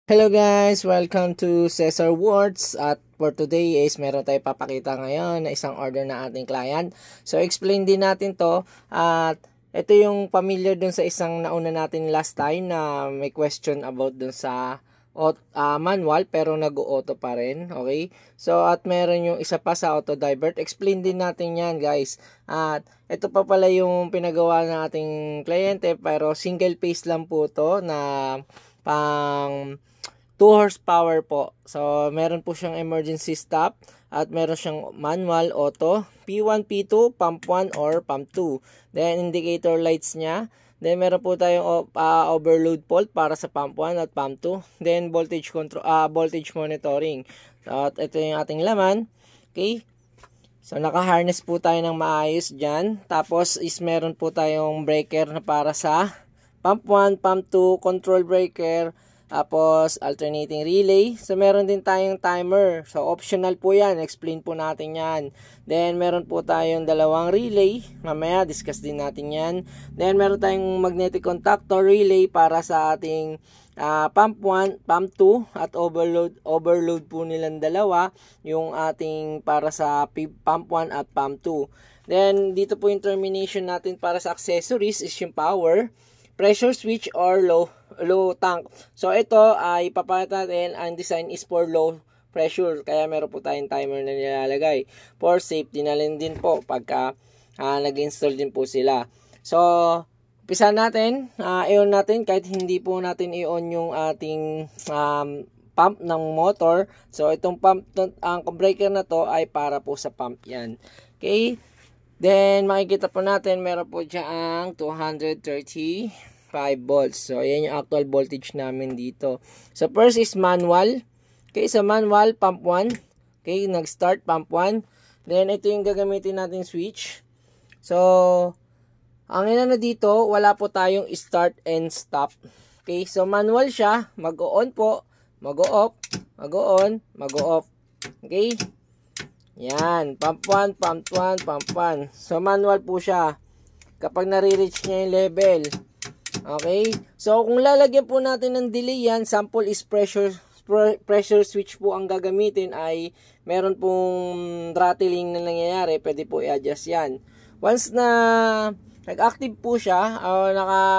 Hello guys! Welcome to Cesar Words at for today is meron tayong papakita ngayon na isang order na ating client. So explain din natin to at ito yung familiar dun sa isang nauna natin last time na may question about dun sa manual pero nag-auto pa rin. Okay? So at meron yung isa pa sa auto divert. Explain din natin yan guys. At ito pa pala yung pinagawa ng ating kliyente pero single phase lang po to na pang 2 horsepower po. So, meron po siyang emergency stop at meron siyang manual auto, P1, P2, pump 1 or pump 2. Then, indicator lights niya. Then, meron po tayong overload fault para sa pump 1 at pump 2. Then, voltage control, voltage monitoring. So, at ito yung ating laman. Okay. So, naka-harness po tayo ng maayos dyan. Tapos, is meron po tayong breaker na para sa pump 1, pump 2, control breaker, tapos alternating relay. So meron din tayong timer. So optional po yan. Explain po natin yan. Then meron po tayong dalawang relay. Mamaya discuss din natin yan. Then meron tayong magnetic contactor relay para sa ating pump 1, pump 2 at overload po nilang dalawa. Yung ating para sa pump 1 at pump 2. Then dito po yung termination natin para sa accessories is yung power, pressure switch or low tank. So ito ay ipapakita natin, ang design is for low pressure. Kaya meron po tayong timer na nilalagay. For safety na din po pagka nag-install din po sila. So umpisa natin, i-on natin kahit hindi po natin i-on yung ating pump ng motor. So itong pump, ang breaker na to ay para po sa pump yan. Okay. Then, makikita po natin, meron po dyan 235 volts. So, ayan yung actual voltage namin dito. So, first is manual. Okay, so manual, pump 1. Okay, nag-start, pump 1. Then, ito yung gagamitin nating switch. So, ang ina dito, wala po tayong start and stop. Okay, so manual siya. Mag-on po, mag-off, mag-on, mag-off. Okay. Yan, pump 1, pump 1, pump 1. So, manual po siya. Kapag nare-reach niya yung level. Okay? So, kung lalagyan po natin ng delay yan, sample is pressure switch po ang gagamitin ay meron pong throttling na nangyayari. Pwede po i-adjust yan. Once na nag-active po siya,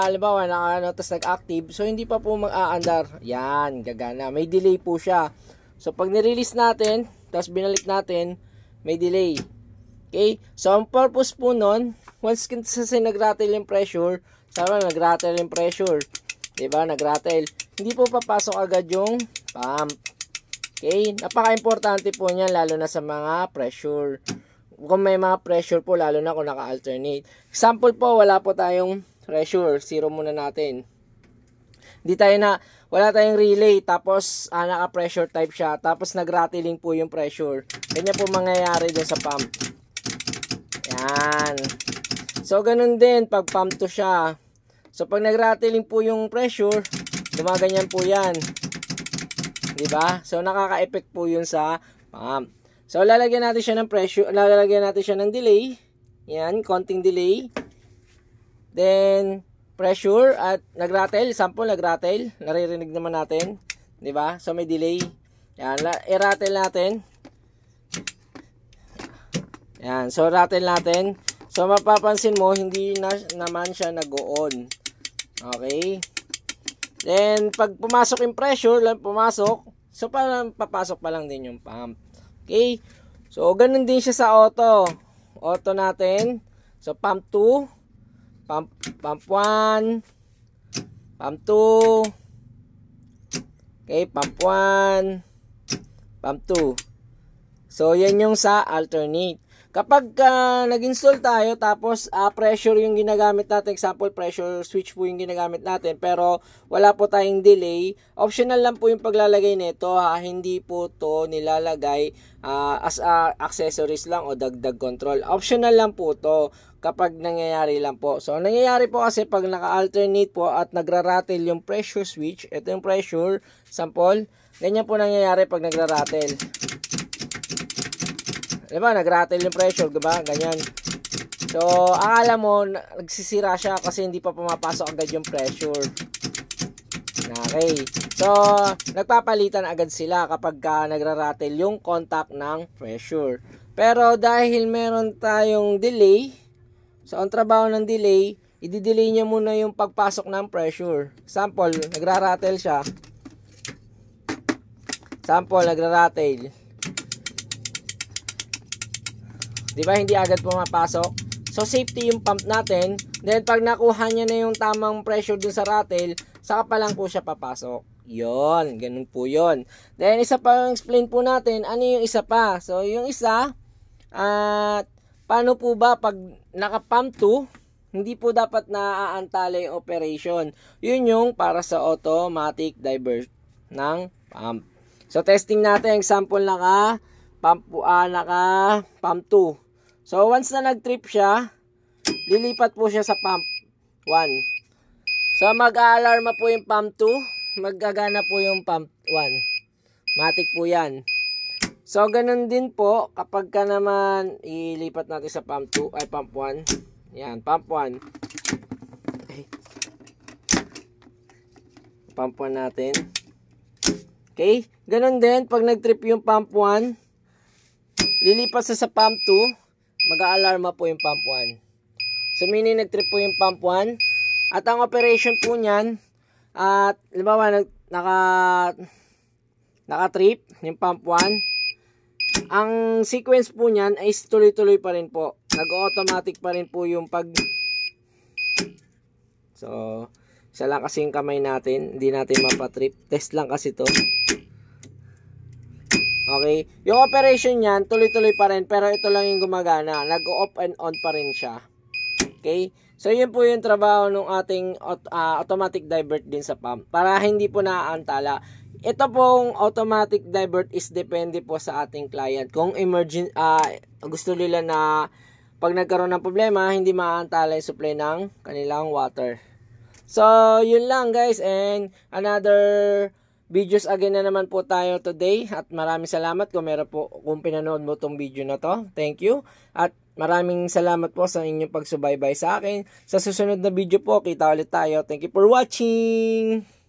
halimbawa, tapos nag-active, so hindi pa po mag-aandar. Yan, gagana. May delay po siya. So, pag nirelease natin, tapos binalik natin, may delay. Okay? So, ang purpose po nun, once kasi nag-rattle yung pressure, sabi nag-rattle yung pressure. Diba? Nag-rattle. Hindi po papasok agad yung pump. Okay? Napaka-importante po niyan, lalo na sa mga pressure. Kung may mga pressure po, lalo na kung naka-alternate. Example po, wala po tayong pressure. Zero muna natin. Wala tayong relay, tapos naka-pressure type siya, tapos nag-rattling po yung pressure. Ganyan po mangyayari dun sa pump. Yan. So, ganun din, pag pump to siya. So, pag nag-rattling po yung pressure, gumaganyan po yan. Diba? So, nakaka-effect po yun sa pump. So, lalagyan natin siya ng pressure, lalagyan natin siya ng delay. Yan, konting delay. Then, pressure at nag-rattle, sample nag-rattle, naririnig naman natin, 'di ba? So may delay. Yan, i-rattle natin. Yan, so rattle natin. So mapapansin mo hindi naman siya nag-on. Okay? Then pag pumasok yung pressure, pumasok, so parang papasok pa lang din yung pump. Okay? So ganun din siya sa auto. Auto natin. So pump 2, pump 1, pump 2, okay, pump 1, pump 2. So, yan yung sa alternate. Kapag nag-install tayo, tapos pressure yung ginagamit natin, example, pressure switch po yung ginagamit natin, pero wala po tayong delay, optional lang po yung paglalagay nito, hindi po to nilalagay as accessories lang o dagdag control. Optional lang po to kapag nangyayari lang po. So, nangyayari po kasi pag naka-alternate po at nagra-rattle yung pressure switch, ito yung pressure, sample, ganyan po nangyayari pag nagra-rattle. Diba, nag-rattle yung pressure, diba? Ganyan. So, akala mo, nagsisira siya kasi hindi pa pumapasok agad yung pressure. Okay. So, nagpapalitan agad sila kapag nagra-rattle yung contact ng pressure. Pero dahil meron tayong delay, so ang trabaho ng delay, i-delay niya muna yung pagpasok ng pressure. Sample, nagra-rattle siya. Sample, nagra-rattle. Di ba hindi agad pumapasok? So, safety yung pump natin. Then, pag nakuha niya na yung tamang pressure dun sa rattle, saka pa lang po siya papasok. Yon, ganun po yon. Then, isa pa yung explain po natin, ano yung isa pa? So, yung isa, paano po ba pag naka-pump 2, hindi po dapat naaantala yung operation. Yun yung para sa automatic divert ng pump. So, testing natin, example naka-pump 2. So, once na nag-trip siya, lilipat po siya sa pump 1. So, mag-a-alarma po yung pump 2. Maggagana po yung pump 1. Matic po yan. So, ganun din po, kapag ka naman ilipat natin sa pump 2, ay pump 1. Yan, pump 1. Pump 1 natin. Okay? Ganun din, pag nag-trip yung pump 1, lilipat sa pump 2, mag-a-alarma po yung pump 1. So, meaning nag-trip po yung pump 1. At ang operation po niyan, at halimbawa, naka-trip yung pump 1. Ang sequence po niyan ay tuloy-tuloy pa rin po. Nag-automatic pa rin po yung So, isa lang kasi yung kamay natin. Hindi natin mapatrip. Test lang kasi to. Okay. Yung operation niyan, tuloy-tuloy pa rin. Pero ito lang yung gumagana. Nag-off and on pa rin siya. Okay. So, yun po yung trabaho ng ating automatic divert din sa pump. Para hindi po naaantala. Ito pong automatic divert is depende po sa ating client. Kung gusto nila na pag nagkaroon ng problema, hindi maaantala yung supply ng kanilang water. So, yun lang guys. And another videos again na naman po tayo today. At maraming salamat kung pinanood mo tong video na to. Thank you. At maraming salamat po sa inyong pagsubaybay sa akin. Sa susunod na video po, kita ulit tayo. Thank you for watching!